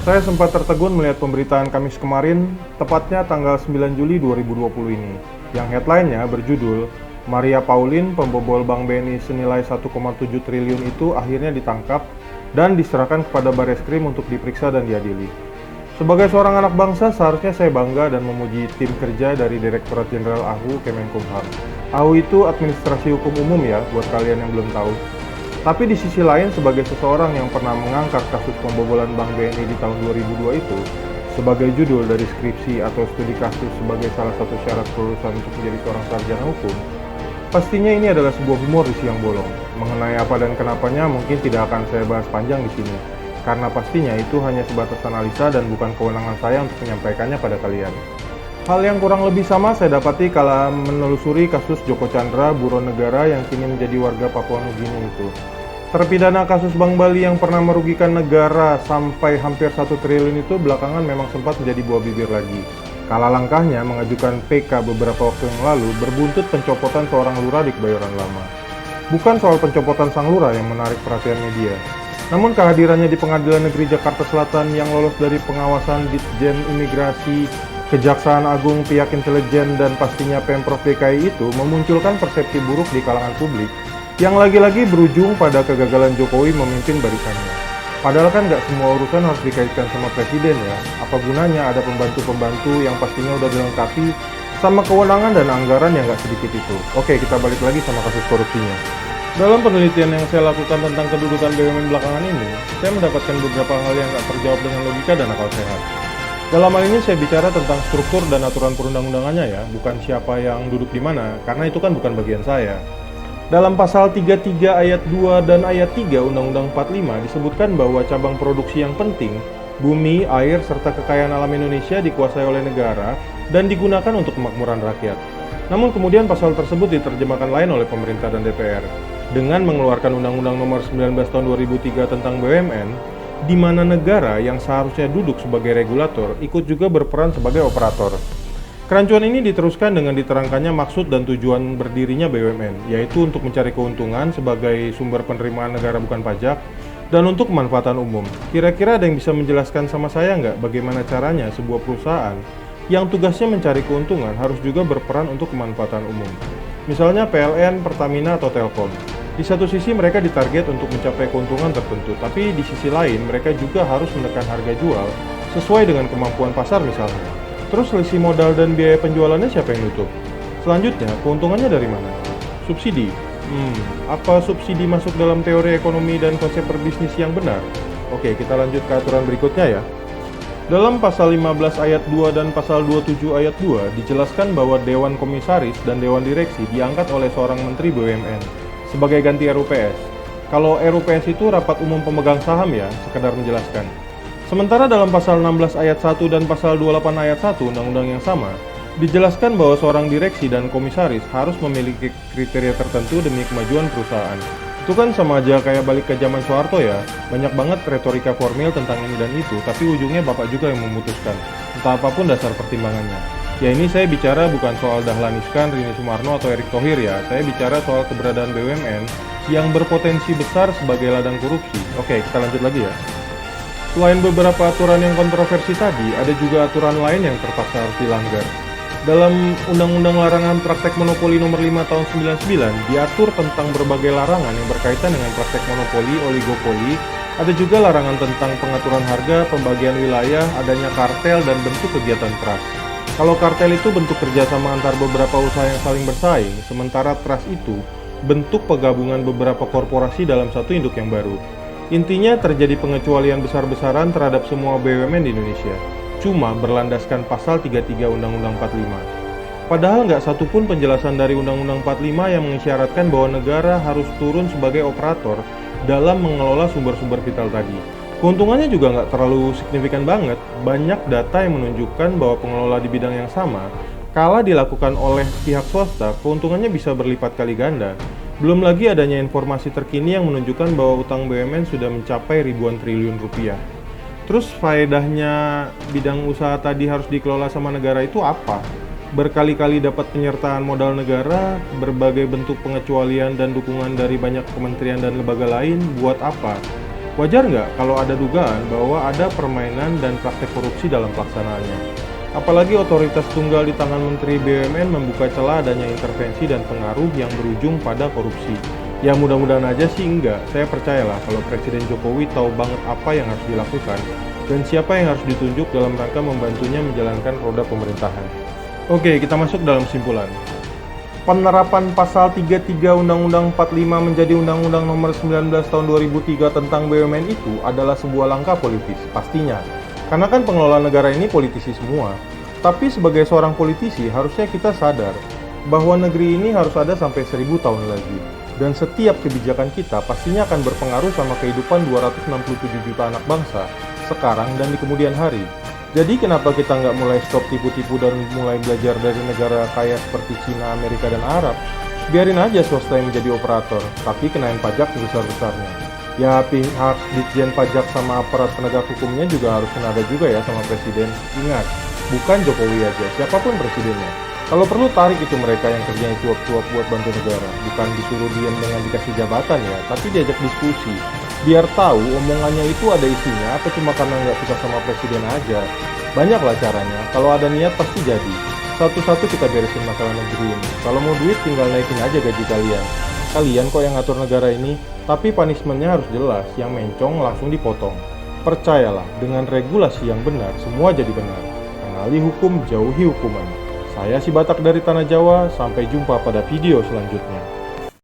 Saya sempat tertegun melihat pemberitaan Kamis kemarin, tepatnya tanggal 9 Juli 2020 ini, yang headline-nya berjudul, Maria Pauline, pembobol Bank BNI senilai 1,7 triliun itu akhirnya ditangkap dan diserahkan kepada Bareskrim untuk diperiksa dan diadili. Sebagai seorang anak bangsa, seharusnya saya bangga dan memuji tim kerja dari Direktorat Jenderal AHU Kemenkumham. AHU itu administrasi hukum umum ya, buat kalian yang belum tahu. Tapi di sisi lain, sebagai seseorang yang pernah mengangkat kasus pembobolan Bank BNI di tahun 2002 itu, sebagai judul dari skripsi atau studi kasus sebagai salah satu syarat kelulusan untuk menjadi seorang sarjana hukum, pastinya ini adalah sebuah humor di siang bolong. Mengenai apa dan kenapanya mungkin tidak akan saya bahas panjang di sini, karena pastinya itu hanya sebatas analisa dan bukan kewenangan saya untuk menyampaikannya pada kalian. Hal yang kurang lebih sama saya dapati kala menelusuri kasus Joko Chandra, buron negara yang kini menjadi warga Papua Nugini itu. Terpidana kasus Bank Bali yang pernah merugikan negara sampai hampir 1 triliun itu belakangan memang sempat menjadi buah bibir lagi. Kala langkahnya mengajukan PK beberapa waktu yang lalu berbuntut pencopotan seorang lurah di Kebayoran Lama. Bukan soal pencopotan sang lurah yang menarik perhatian media, namun kehadirannya di Pengadilan Negeri Jakarta Selatan yang lolos dari pengawasan Ditjen Imigrasi, Kejaksaan Agung, pihak intelijen, dan pastinya Pemprov DKI itu memunculkan persepsi buruk di kalangan publik yang lagi-lagi berujung pada kegagalan Jokowi memimpin barisannya. Padahal kan nggak semua urusan harus dikaitkan sama presiden ya. Apa gunanya ada pembantu-pembantu yang pastinya udah dilengkapi sama kewenangan dan anggaran yang nggak sedikit itu. Oke, kita balik lagi sama kasus korupsinya. Dalam penelitian yang saya lakukan tentang kedudukan BUMN belakangan ini, saya mendapatkan beberapa hal yang nggak terjawab dengan logika dan akal sehat. Dalam hal ini saya bicara tentang struktur dan aturan perundang-undangannya ya, bukan siapa yang duduk di mana, karena itu kan bukan bagian saya. Dalam pasal 33 ayat 2 dan ayat 3 Undang-Undang 45 disebutkan bahwa cabang produksi yang penting, bumi, air, serta kekayaan alam Indonesia dikuasai oleh negara dan digunakan untuk kemakmuran rakyat. Namun kemudian pasal tersebut diterjemahkan lain oleh pemerintah dan DPR dengan mengeluarkan Undang-Undang Nomor 19 Tahun 2003 tentang BUMN, di mana negara yang seharusnya duduk sebagai regulator ikut juga berperan sebagai operator. Kerancuan ini diteruskan dengan diterangkannya maksud dan tujuan berdirinya BUMN, yaitu untuk mencari keuntungan sebagai sumber penerimaan negara bukan pajak dan untuk kemanfaatan umum. Kira-kira ada yang bisa menjelaskan sama saya nggak bagaimana caranya sebuah perusahaan yang tugasnya mencari keuntungan harus juga berperan untuk kemanfaatan umum? Misalnya PLN, Pertamina, atau Telkom. Di satu sisi mereka ditarget untuk mencapai keuntungan tertentu, tapi di sisi lain mereka juga harus menekan harga jual sesuai dengan kemampuan pasar misalnya. Terus selisih modal dan biaya penjualannya siapa yang nutup? Selanjutnya, keuntungannya dari mana? Subsidi. Apa subsidi masuk dalam teori ekonomi dan konsep berbisnis yang benar? Oke, kita lanjut ke aturan berikutnya ya. Dalam pasal 15 ayat 2 dan pasal 27 ayat 2 dijelaskan bahwa Dewan Komisaris dan Dewan Direksi diangkat oleh seorang Menteri BUMN sebagai ganti RUPS. Kalau RUPS itu rapat umum pemegang saham ya, sekedar menjelaskan. Sementara dalam pasal 16 ayat 1 dan pasal 28 ayat 1 undang-undang yang sama, dijelaskan bahwa seorang direksi dan komisaris harus memiliki kriteria tertentu demi kemajuan perusahaan. Itu kan sama aja kayak balik ke zaman Soeharto ya, banyak banget retorika formil tentang ini dan itu, tapi ujungnya bapak juga yang memutuskan, entah apapun dasar pertimbangannya. Ya ini saya bicara bukan soal Dahlan Iskan, Rini Sumarno, atau Erick Thohir ya, saya bicara soal keberadaan BUMN yang berpotensi besar sebagai ladang korupsi. Oke, kita lanjut lagi ya. Selain beberapa aturan yang kontroversi tadi, ada juga aturan lain yang terpaksa harus dilanggar. Dalam Undang-Undang Larangan Praktek Monopoli Nomor 5 Tahun 99 diatur tentang berbagai larangan yang berkaitan dengan praktek monopoli, oligopoli, ada juga larangan tentang pengaturan harga, pembagian wilayah, adanya kartel, dan bentuk kegiatan trust. Kalau kartel itu bentuk kerjasama antar beberapa usaha yang saling bersaing, sementara trust itu bentuk penggabungan beberapa korporasi dalam satu induk yang baru. Intinya terjadi pengecualian besar-besaran terhadap semua BUMN di Indonesia, cuma berlandaskan pasal 33 Undang-Undang 45. Padahal nggak satupun penjelasan dari Undang-Undang 45 yang mengisyaratkan bahwa negara harus turun sebagai operator dalam mengelola sumber-sumber vital tadi. Keuntungannya juga nggak terlalu signifikan banget, banyak data yang menunjukkan bahwa pengelola di bidang yang sama, kala dilakukan oleh pihak swasta, keuntungannya bisa berlipat kali ganda. Belum lagi adanya informasi terkini yang menunjukkan bahwa utang BUMN sudah mencapai ribuan triliun rupiah. Terus faedahnya bidang usaha tadi harus dikelola sama negara itu apa? Berkali-kali dapat penyertaan modal negara, berbagai bentuk pengecualian dan dukungan dari banyak kementerian dan lembaga lain, buat apa? Wajar nggak kalau ada dugaan bahwa ada permainan dan praktek korupsi dalam pelaksanaannya? Apalagi otoritas tunggal di tangan Menteri BUMN membuka celah adanya intervensi dan pengaruh yang berujung pada korupsi. Ya mudah-mudahan aja sih enggak, saya percayalah kalau Presiden Jokowi tahu banget apa yang harus dilakukan dan siapa yang harus ditunjuk dalam rangka membantunya menjalankan roda pemerintahan. Oke, kita masuk dalam simpulan. Penerapan pasal 33 Undang-Undang 45 menjadi Undang-Undang Nomor 19 Tahun 2003 tentang BUMN itu adalah sebuah langkah politis, pastinya. Karena kan pengelola negara ini politisi semua. Tapi sebagai seorang politisi, harusnya kita sadar bahwa negeri ini harus ada sampai 1000 tahun lagi. Dan setiap kebijakan kita pastinya akan berpengaruh sama kehidupan 267 juta anak bangsa, sekarang dan di kemudian hari. Jadi kenapa kita nggak mulai stop tipu-tipu dan mulai belajar dari negara kaya seperti Cina, Amerika, dan Arab? Biarin aja swasta yang menjadi operator, tapi kenain pajak sebesar-besarnya. Ya pihak Ditjen Pajak sama aparat penegak hukumnya juga harus senada juga ya sama Presiden. Ingat, bukan Jokowi aja, siapapun presidennya. Kalau perlu tarik itu mereka yang kerjanya cuap-cuap buat bantu negara. Bukan disuruh diam dengan dikasih jabatan ya, tapi diajak diskusi. Biar tahu omongannya itu ada isinya atau cuma karena nggak suka sama presiden aja. Banyaklah caranya, kalau ada niat pasti jadi. Satu-satu kita beresin masalah negeri ini. Kalau mau duit tinggal naikin aja gaji kalian. Kalian kok yang ngatur negara ini, tapi punishmentnya harus jelas, yang mencong langsung dipotong. Percayalah, dengan regulasi yang benar, semua jadi benar. Kenali hukum, jauhi hukuman. Saya si Batak dari Tanah Jawa, sampai jumpa pada video selanjutnya.